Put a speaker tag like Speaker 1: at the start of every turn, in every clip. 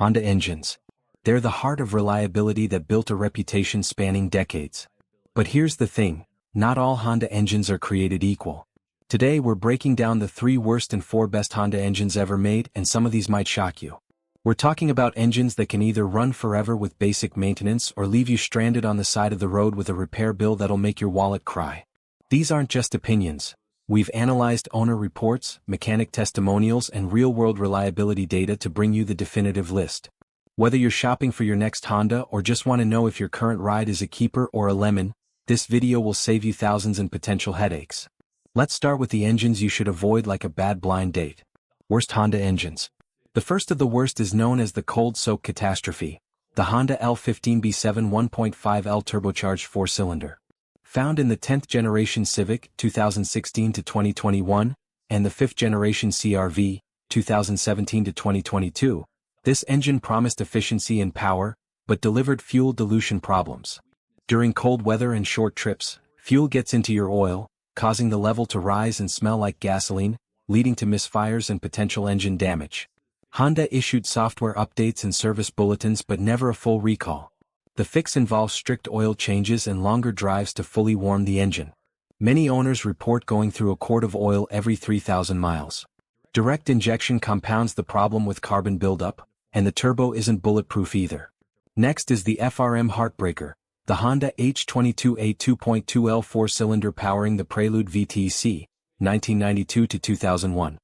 Speaker 1: Honda engines. They're the heart of reliability that built a reputation spanning decades. But here's the thing, not all Honda engines are created equal. Today we're breaking down the 3 worst and 4 best Honda engines ever made, and some of these might shock you. We're talking about engines that can either run forever with basic maintenance or leave you stranded on the side of the road with a repair bill that'll make your wallet cry. These aren't just opinions. We've analyzed owner reports, mechanic testimonials, and real-world reliability data to bring you the definitive list. Whether you're shopping for your next Honda or just want to know if your current ride is a keeper or a lemon, this video will save you thousands in potential headaches. Let's start with the engines you should avoid like a bad blind date. Worst Honda engines. The first of the worst is known as the cold soak catastrophe, the Honda L15B7 1.5L turbocharged 4-cylinder. Found in the 10th generation Civic 2016 to 2021 and the 5th generation CR-V 2017 to 2022, this engine promised efficiency and power, but delivered fuel dilution problems. During cold weather and short trips, fuel gets into your oil, causing the level to rise and smell like gasoline, leading to misfires and potential engine damage. Honda issued software updates and service bulletins but never a full recall. The fix involves strict oil changes and longer drives to fully warm the engine. Many owners report going through a quart of oil every 3,000 miles. Direct injection compounds the problem with carbon buildup, and the turbo isn't bulletproof either. Next is the FRM heartbreaker, the Honda H22A 2.2L 4-cylinder powering the Prelude VTC, 1992 to 2001.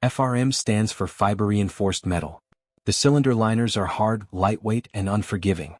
Speaker 1: FRM stands for fiber-reinforced metal. The cylinder liners are hard, lightweight, and unforgiving.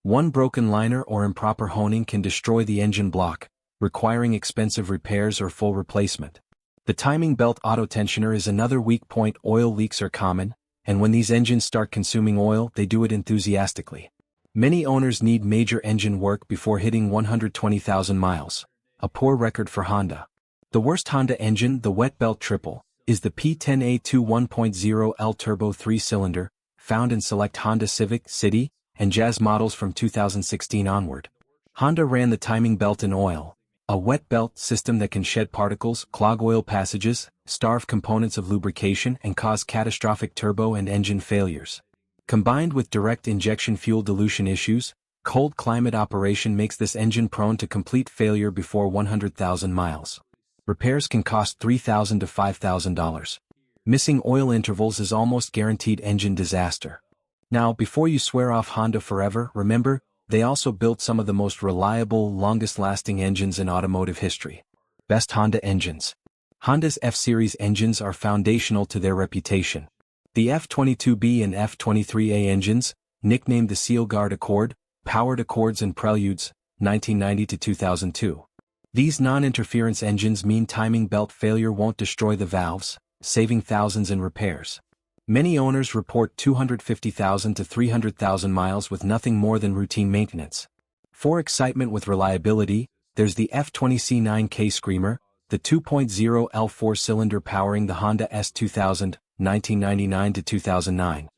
Speaker 1: One broken liner or improper honing can destroy the engine block, requiring expensive repairs or full replacement. The timing belt auto-tensioner is another weak point. Oil leaks are common, and when these engines start consuming oil, they do it enthusiastically. Many owners need major engine work before hitting 120,000 miles, a poor record for Honda. The worst Honda engine, the wet belt triple, is the P10A2 1.0L turbo 3-cylinder, found in select Honda Civic, City, and Jazz models from 2016 onward. Honda ran the timing belt in oil, a wet belt system that can shed particles, clog oil passages, starve components of lubrication, and cause catastrophic turbo and engine failures. Combined with direct injection fuel dilution issues, cold climate operation makes this engine prone to complete failure before 100,000 miles. Repairs can cost $3,000 to $5,000. Missing oil intervals is almost guaranteed engine disaster. Now, before you swear off Honda forever, remember, they also built some of the most reliable, longest-lasting engines in automotive history. Best Honda engines. Honda's F-Series engines are foundational to their reputation. The F22B and F23A engines, nicknamed the Seal Guard Accord, powered Accords and Preludes, 1990 to 2002. These non-interference engines mean timing belt failure won't destroy the valves, saving thousands in repairs. Many owners report 250,000 to 300,000 miles with nothing more than routine maintenance. For excitement with reliability, there's the F20C9K Screamer, the 2.0L 4-cylinder powering the Honda S2000, 1999 to 2009.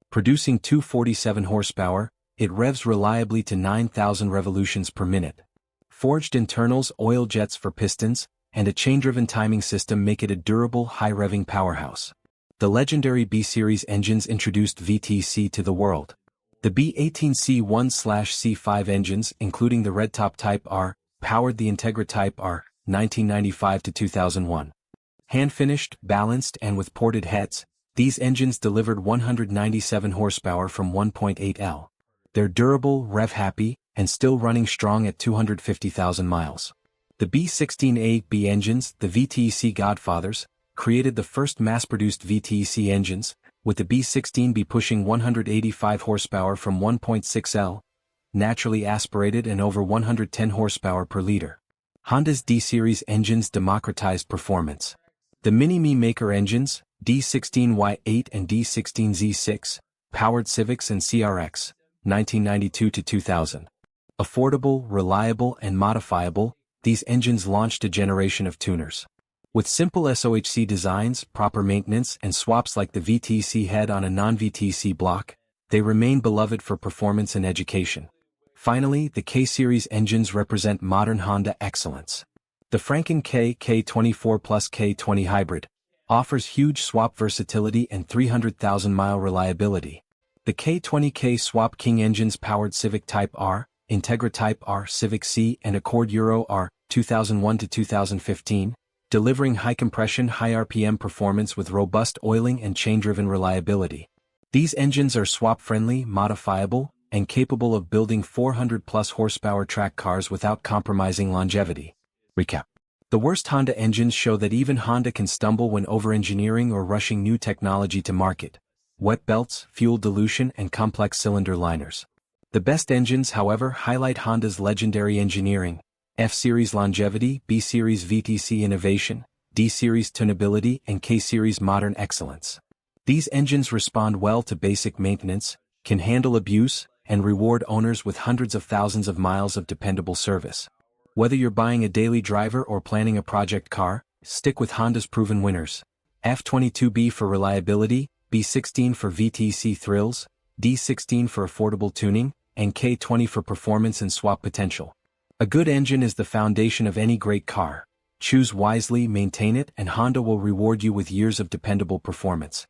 Speaker 1: Producing 247 horsepower, it revs reliably to 9,000 revolutions per minute. Forged internals, oil jets for pistons, and a chain-driven timing system make it a durable, high-revving powerhouse. The legendary B-Series engines introduced VTC to the world. The B18C1/C5 engines, including the Redtop Type R, powered the Integra Type R, 1995 to 2001. Hand-finished, balanced, and with ported heads, these engines delivered 197 horsepower from 1.8L. They're durable, rev-happy, and still running strong at 250,000 miles. The B16A/B engines, the VTC godfathers, created the first mass-produced VTC engines, with the B16B pushing 185 horsepower from 1.6L, naturally aspirated and over 110 horsepower per liter. Honda's D-Series engines democratized performance. The Mini-Me Maker engines, D16Y8 and D16Z6, powered Civics and CRX, 1992 to 2000. Affordable, reliable, and modifiable, these engines launched a generation of tuners. With simple SOHC designs, proper maintenance, and swaps like the VTC head on a non-VTC block, they remain beloved for performance and education. Finally, the K-Series engines represent modern Honda excellence. The Franken K24 Plus K20 Hybrid offers huge swap versatility and 300,000-mile reliability. The K20K Swap King engines powered Civic Type R, Integra Type R, Civic C and Accord Euro R, 2001 to 2015, delivering high compression, high RPM performance with robust oiling and chain-driven reliability. These engines are swap-friendly, modifiable, and capable of building 400-plus horsepower track cars without compromising longevity. Recap. The worst Honda engines show that even Honda can stumble when over-engineering or rushing new technology to market. Wet belts, fuel dilution, and complex cylinder liners. The best engines, however, highlight Honda's legendary engineering, F-Series longevity, B-Series VTC innovation, D-Series tunability, and K-Series modern excellence. These engines respond well to basic maintenance, can handle abuse, and reward owners with hundreds of thousands of miles of dependable service. Whether you're buying a daily driver or planning a project car, stick with Honda's proven winners. F22B for reliability, B16 for VTC thrills, D16 for affordable tuning, and K20 for performance and swap potential. A good engine is the foundation of any great car. Choose wisely, maintain it, and Honda will reward you with years of dependable performance.